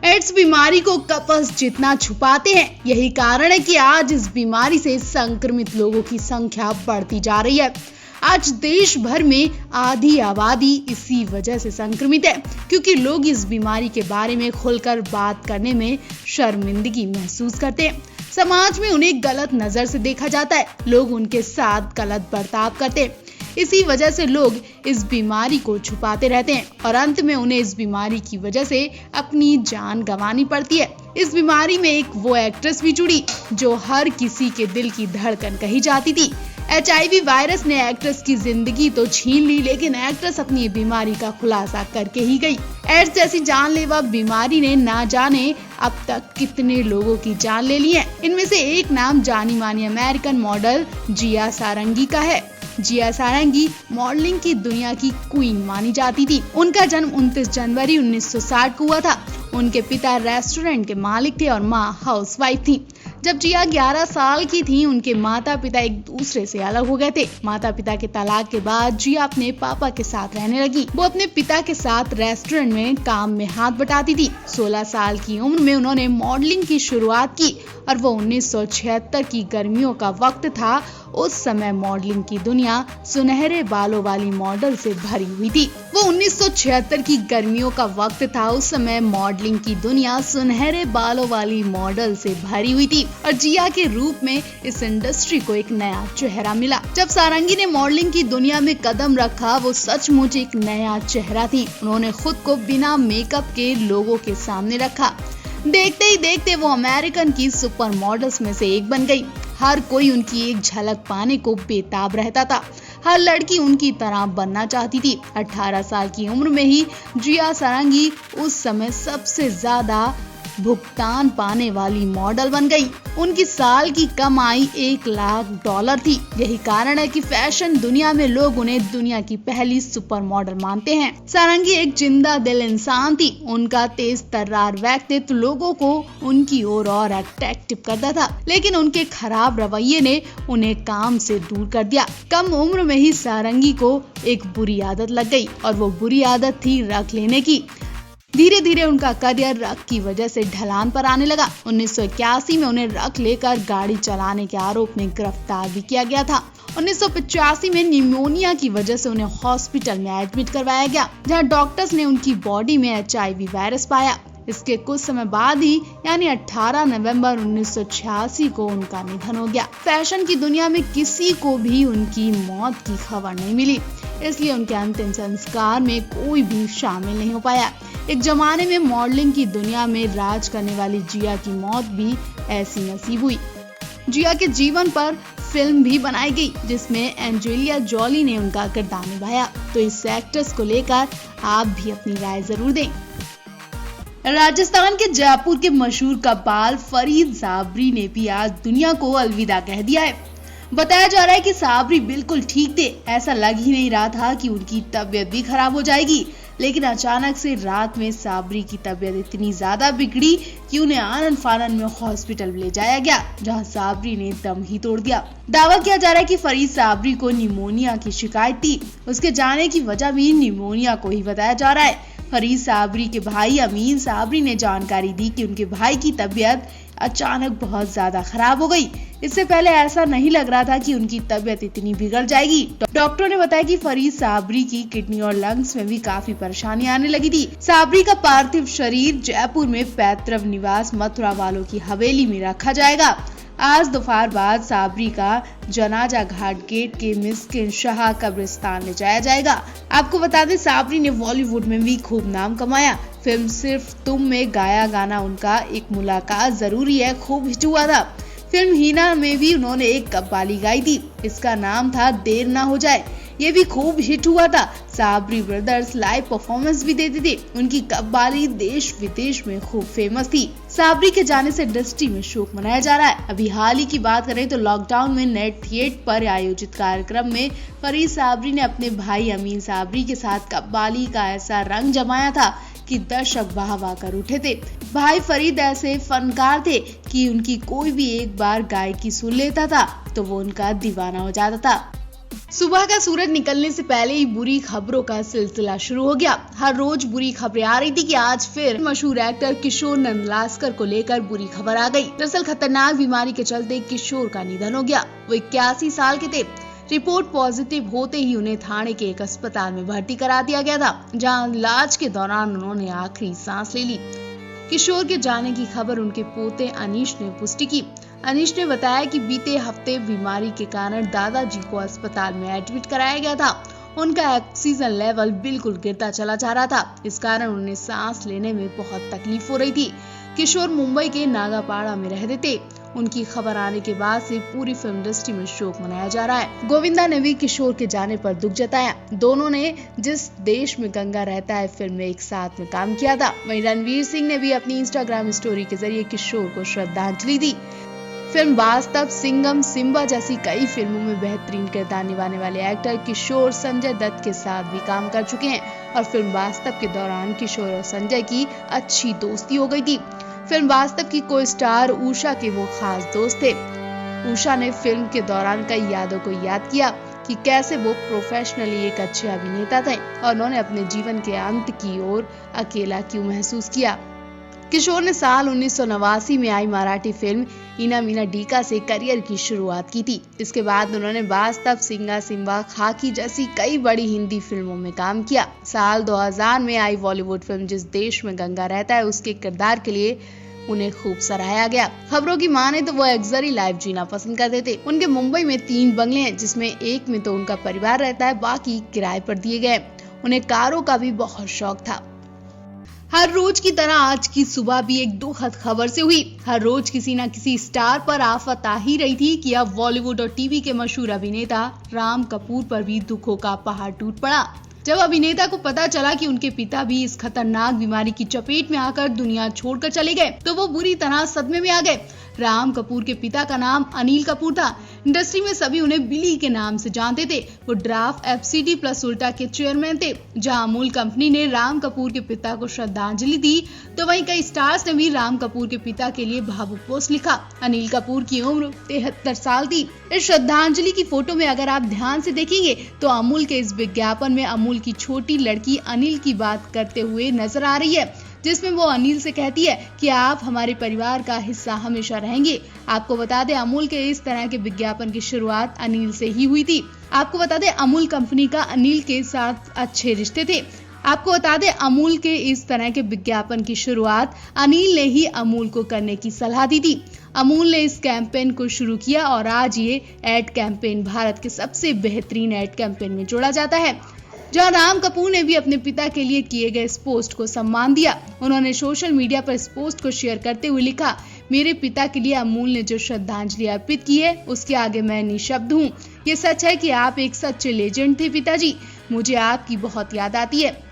Ads बीमारी को couples जितना छुपाते हैं, यही कारण है कि आज इस बीमारी से संक्रमित लोगों की संख्या बढ़ती जा रही है। आज देश भर में आधी आबादी इसी वजह से संक्रमित है, क्योंकि लोग इस बीमारी के बारे में खुलकर बात करने में शर्मिंदगी महसूस करते हैं। समाज में उन्हें गलत नजर से देखा जाता है, लोग उनके साथ गलत बर्ताव करते हैं। इसी वजह से लोग इस बीमारी को छुपाते रहते हैं और अंत में उन्हें इस बीमारी की वजह से अपनी जान गंवानी पड़ती है। इस बीमारी में एक वो एक्ट्रेस भी जुड़ी जो हर किसी के दिल की धड़कन कही जाती थी। HIV वायरस ने एक्ट्रेस की जिंदगी तो छीन ली, लेकिन एक्ट्रेस अपनी बीमारी का खुलासा करके ही गई। एड्स जैसी जानलेवा बीमारी ने ना जाने अब तक कितने लोगों की जान ले ली है। इनमें से एक नाम जानी मानी अमेरिकन मॉडल जिया सारंगी का है। जिया सारंगी मॉडलिंग की दुनिया की क्वीन मानी जाती थी। उनका जन्म 29 जनवरी 1960 को हुआ था। उनके पिता रेस्टोरेंट के मालिक थे और माँ हाउसवाइफ थी। जब जिया 11 साल की थी, उनके माता पिता एक दूसरे से अलग हो गए थे। माता पिता के तलाक के बाद जिया अपने पापा के साथ रहने लगी। वो अपने पिता के साथ रेस्टोरेंट में काम में हाथ बटाती थी। 16 साल की उम्र में उन्होंने मॉडलिंग की शुरुआत की और वो 1976 की गर्मियों का वक्त था। उस समय मॉडलिंग की दुनिया सुनहरे बालों वाली मॉडल से भरी हुई थी। वो 1976 की गर्मियों का वक्त था। उस समय मॉडलिंग की दुनिया सुनहरे बालों वाली मॉडल से भरी हुई थी और जिया के रूप में इस इंडस्ट्री को एक नया चेहरा मिला। जब सारंगी ने मॉडलिंग की दुनिया में कदम रखा, वो सचमुच एक नया चेहरा थी। उन्होंने खुद को बिना मेकअप के लोगों के सामने रखा। देखते ही देखते वो अमेरिकन की सुपर मॉडल्स में से एक बन गई। हर कोई उनकी एक झलक पाने को बेताब रहता था। हर लड़की उनकी तरह बनना चाहती थी। 18 साल की उम्र में ही जिया सारंगी उस समय सबसे ज्यादा भुगतान पाने वाली मॉडल बन गई। उनकी साल की कमाई $1 लाख थी। यही कारण है कि फैशन दुनिया में लोग उन्हें दुनिया की पहली सुपर मॉडल मानते हैं। सारंगी एक जिंदा दिल इंसान थी। उनका तेज तर्रार व्यक्तित्व लोगों को उनकी ओर और अट्रैक्टिव करता था, लेकिन उनके खराब रवैये ने उन्हें काम से दूर कर दिया। कम उम्र में ही सारंगी को एक बुरी आदत लग गई और वो बुरी आदत थी रख लेने की। धीरे धीरे उनका करियर रग की वजह से ढलान पर आने लगा। 1981 में उन्हें रग लेकर गाड़ी चलाने के आरोप में गिरफ्तार भी किया गया था। 1985 में निमोनिया की वजह से उन्हें हॉस्पिटल में एडमिट करवाया गया, जहां डॉक्टर्स ने उनकी बॉडी में HIV वायरस पाया। इसके कुछ समय बाद ही यानी 18 नवंबर 1986 को उनका निधन हो गया। फैशन की दुनिया में किसी को भी उनकी मौत की खबर नहीं मिली, इसलिए उनके अंतिम संस्कार में कोई भी शामिल नहीं हो पाया। एक जमाने में मॉडलिंग की दुनिया में राज करने वाली जिया की मौत भी ऐसी नसीब हुई। जिया के जीवन पर फिल्म भी बनाई गई, जिसमें एंजेलिना जॉली ने उनका किरदार निभाया। तो इस एक्ट्रेस को लेकर आप भी अपनी राय जरूर दें। राजस्थान के जयपुर के मशहूर कव्वाल फरीद साबरी ने भी आज दुनिया को अलविदा कह दिया है। बताया जा रहा है कि साबरी बिल्कुल ठीक थे। ऐसा लग ही नहीं रहा था कि उनकी तबीयत भी खराब हो जाएगी, लेकिन अचानक से रात में साबरी की तबीयत इतनी ज्यादा बिगड़ी कि उन्हें आनन फानन में हॉस्पिटल ले जाया गया, जहां साबरी ने दम ही तोड़ दिया। दावा किया जा रहा है कि फरीद साबरी को निमोनिया की शिकायत थी। उसके जाने की वजह भी निमोनिया को ही बताया जा रहा है। फरीद साबरी के भाई अमीन साबरी ने जानकारी दी कि उनके भाई की तबीयत अचानक बहुत ज्यादा खराब हो गई। इससे पहले ऐसा नहीं लग रहा था कि उनकी तबीयत इतनी बिगड़ जाएगी। डॉक्टरों ने बताया कि फरीद साबरी की किडनी और लंग्स में भी काफी परेशानी आने लगी थी। साबरी का पार्थिव शरीर जयपुर में पैतृक निवास मथुरा वालों की हवेली में रखा जाएगा। आज दोपहर बाद साबरी का जनाजा घाट गेट के मिस्किन शाह कब्रिस्तान ले जाया जाएगा। आपको बता दें, साबरी ने बॉलीवुड में भी खूब नाम कमाया। फिल्म सिर्फ तुम में गाया गाना उनका एक मुलाकात जरूरी है खूब हिट हुआ था। फिल्म हीना में भी उन्होंने एक कव्वाली गाई थी, इसका नाम था देर ना हो जाए। ये भी खूब हिट हुआ था। साबरी ब्रदर्स लाइव परफॉर्मेंस भी देते थे। उनकी कव्वाली देश विदेश में खूब फेमस थी। साबरी के जाने से इंडस्ट्री में शोक मनाया जा रहा है। अभी हाल ही की बात करें तो लॉकडाउन में नेट थिएटर पर आयोजित कार्यक्रम में फरीद साबरी ने अपने भाई अमीन साबरी के साथ कव्वाली का ऐसा रंग जमाया था कि दर्शक वाह वाह कर उठे थे। भाई फरीद ऐसे फनकार थे कि उनकी कोई भी एक बार गायकी सुन लेता था तो वो उनका दीवाना हो जाता था। सुबह का सूरज निकलने से पहले ही बुरी खबरों का सिलसिला शुरू हो गया। हर रोज बुरी खबरें आ रही थी कि आज फिर मशहूर एक्टर किशोर नंदलास्कर को लेकर बुरी खबर आ गई। दरअसल खतरनाक बीमारी के चलते किशोर का निधन हो गया। वो 81 साल के थे। रिपोर्ट पॉजिटिव होते ही उन्हें थाने के एक अस्पताल में भर्ती करा दिया गया था, जहां इलाज के दौरान उन्होंने आखिरी सांस ले ली। किशोर के जाने की खबर उनके पोते अनीश ने पुष्टि की। अनीश ने बताया कि बीते हफ्ते बीमारी के कारण दादाजी को अस्पताल में एडमिट कराया गया था। उनका ऑक्सीजन लेवल बिल्कुल गिरता चला जा रहा था। इस कारण उन्हें सांस लेने में बहुत तकलीफ हो रही थी। किशोर मुंबई के नागापाड़ा में रहते थे। उनकी खबर आने के बाद से पूरी फिल्म इंडस्ट्री में शोक मनाया जा रहा है। गोविंदा ने भी किशोर के जाने पर दुख जताया। दोनों ने जिस देश में गंगा रहता है फिल्म में एक साथ में काम किया था। वहीं रणवीर सिंह ने भी अपनी इंस्टाग्राम स्टोरी के जरिए किशोर को श्रद्धांजलि दी। फिल्म वास्तव, सिंघम, सिम्बा जैसी कई फिल्मों में बेहतरीन किरदार निभाने वाले एक्टर किशोर संजय दत्त के साथ भी काम कर चुके हैं और फिल्म वास्तव के दौरान किशोर और संजय की अच्छी दोस्ती हो गई थी। फिल्म वास्तव की को स्टार उषा के वो खास दोस्त थे। उषा ने फिल्म के दौरान कई यादों को याद किया कि कैसे वो प्रोफेशनली एक अच्छे अभिनेता थे और उन्होंने अपने जीवन के अंत की ओर अकेला क्यों महसूस किया। किशोर ने साल 1989 में आई मराठी फिल्म इना मीना डीका से करियर की शुरुआत की थी। इसके बाद उन्होंने वास्तव, सिंगा, सिम्बा, खाकी जैसी कई बड़ी हिंदी फिल्मों में काम किया। साल 2000 में आई बॉलीवुड फिल्म जिस देश में गंगा रहता है उसके किरदार के लिए उन्हें खूब सराहा गया। खबरों की माने तो वो लग्जरी लाइफ जीना पसंद करते थे। उनके मुंबई में 3 बंगले हैं, जिसमें एक में तो उनका परिवार रहता है, बाकी किराए पर दिए गए। उन्हें कारों का भी बहुत शौक था। हर रोज की तरह आज की सुबह भी एक दुखद खबर से हुई। हर रोज किसी न किसी स्टार पर आफत आ ही रही थी कि अब बॉलीवुड और टीवी के मशहूर अभिनेता राम कपूर पर भी दुखों का पहाड़ टूट पड़ा। जब अभिनेता को पता चला कि उनके पिता भी इस खतरनाक बीमारी की चपेट में आकर दुनिया छोड़कर चले गए, तो वो बुरी तरह सदमे में आ गए। राम कपूर के पिता का नाम अनिल कपूर था। इंडस्ट्री में सभी उन्हें बिली के नाम से जानते थे। वो ड्राफ्ट FCT प्लस उल्टा के चेयरमैन थे। जहां अमूल कंपनी ने राम कपूर के पिता को श्रद्धांजलि दी, तो वहीं कई स्टार्स ने भी राम कपूर के पिता के लिए भावुक पोस्ट लिखा। अनिल कपूर की उम्र 73 साल थी। इस श्रद्धांजलि की फोटो में अगर आप ध्यान से देखेंगे तो अमूल के इस विज्ञापन में अमूल की छोटी लड़की अनिल की बात करते हुए नजर आ रही है, जिसमें वो अनिल से कहती है कि आप हमारे परिवार का हिस्सा हमेशा रहेंगे। आपको बता दें, अमूल के इस तरह के विज्ञापन की शुरुआत अनिल से ही हुई थी। आपको बता दें, अमूल कंपनी का अनिल के साथ अच्छे रिश्ते थे। आपको बता दें, अमूल के इस तरह के विज्ञापन की शुरुआत अनिल ने ही अमूल को करने की सलाह दी थी। अमूल ने इस कैंपेन को शुरू किया और आज ये एड कैंपेन भारत के सबसे बेहतरीन एड कैंपेन में जोड़ा जाता है। जहां राम कपूर ने भी अपने पिता के लिए किए गए इस पोस्ट को सम्मान दिया। उन्होंने सोशल मीडिया पर इस पोस्ट को शेयर करते हुए लिखा, मेरे पिता के लिए अमूल ने जो श्रद्धांजलि अर्पित की है उसके आगे मैं निशब्द हूँ। ये सच है कि आप एक सच्चे लेजेंड थे पिताजी। मुझे आपकी बहुत याद आती है।